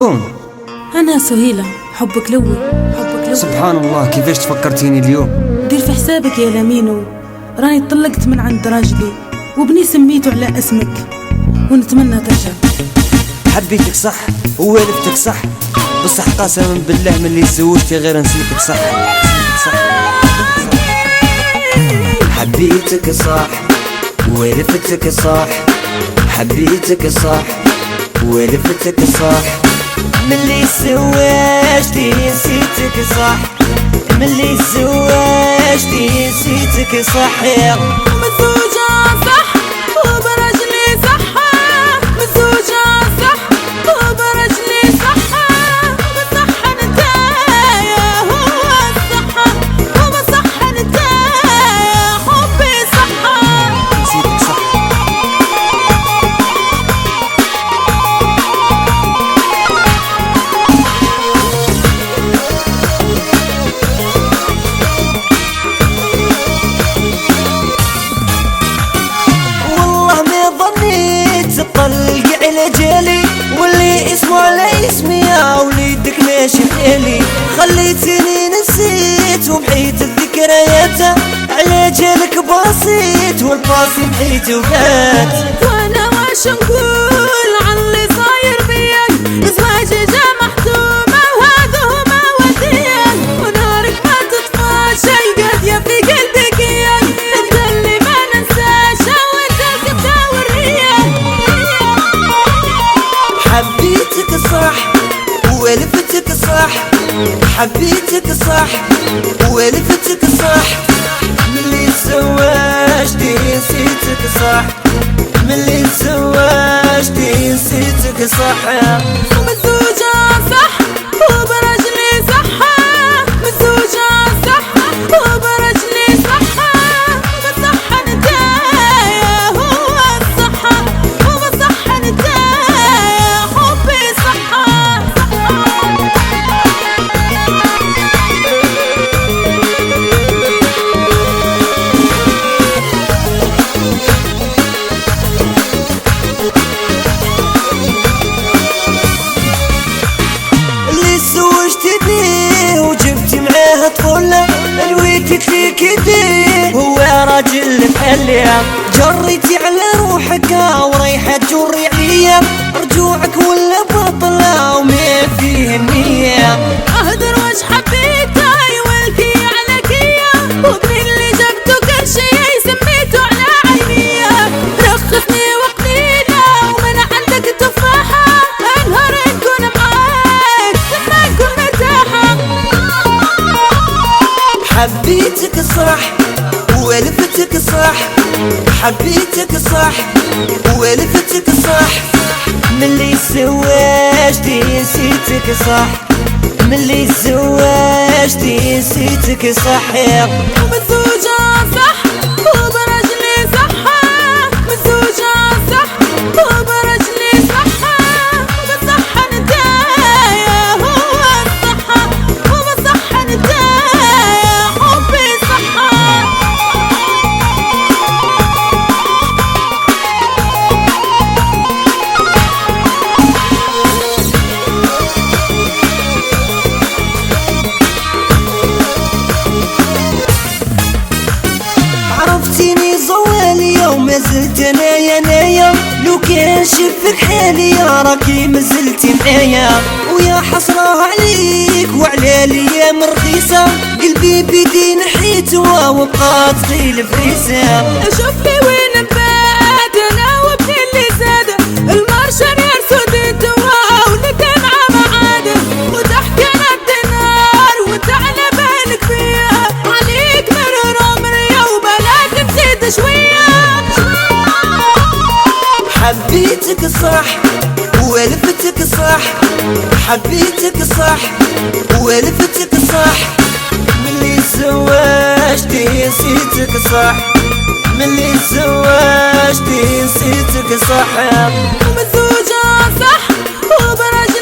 أنا سهيلة، حبك لوي حبك لوي. سبحان الله، كيفاش تفكرتيني اليوم؟ دير في حسابك يا لامينو، راني طلقت من عند راجلي وبني سميته على اسمك ونتمنى ترجع. حبيتك صح ووالفتك صح، بصح قسما بالله من اللي تزوجتي غير نسيتك صح. حبيتك صح ووالفتك صح، حبيتك صح ووالفتك صح، ملي تزوجتي نسيتك صح، ملي تزوجتي نسيتك صح. متزوجة صح وبرجلي صح، متزوجة صح وبرجلي صح، وبصح نتايا هو الصح، وبصح نتايا حبي صح. نسيتك صح. طلقي على جالي واللي اسمه على اسمي يا وليدك ماشي بحالي، خليتيني نسيت وبحيت الذكريات، على جالك بسيط والباصي بحيت وفات. وانا واش نقول عن اللي صاير بيا، زواجي جا محتومة وهذا هما وديا، ونارك ما تطفاش القاضية في قلبي كيان، انت اللي ما ننساش وانت الزبدة والريان. حبيتك صح ووالفتك صح، حبيتك صح ووالفتك صح، ملي تزوجتي نسيتك صح، ملي تزوجتي نسيتك صح. متزوجة صح وبرجلي صح، متزوجة صح وبرجلي صح، وبصح نتايا هو الصح، وبصح نتايا حبي صح. وجبتي معاه طفولة الويتك ليك يديه، هو راجل محلي، جريتي على روحك وريحة جري عليا، رجوعك ولا بطلة وما فيه النية. اهدر واش حبيته يولكي على كيا، وابني اللي جبته كل شي سميته على عينيا، رخصني وقليلة ومن عندك تفاحة، انهار نكون معاك لما نكون مرتاحة. حبيتك صح ووالفتك صح، حبيتك صح ووالفتك صح، ملي تزوجتي نسيتك صح، ملي تزوجتي نسيتك صح. متزوجة صح وبرجلي صح، متزوجة صح وبرجلي صح، وبصح نتايا هو الصح، وبصح نتايا حبي صح. عرفتيني زوالي وما زلت انايا، لو كان شفك حالي يا راكي مازلتي معايا، ويا حسرة عليك وعلى الايام رخيصة، قلبي بيدي نحيتها وبقات غير فريسة. شوف لي وين نبات انا وابني اللي زاد، المرشن يا سودت ولك مع معاده، وتحكي ند النار وانت على بالك فيها، عليك مرر عمري وبلاك تزيد شوية. حبيتك صح ووالفتك صح، حبيتك صح ووالفتك صح، ملي تزوجتي نسيتك صح، ملي تزوجتي نسيتك صح. متزوجة صح وبرجلي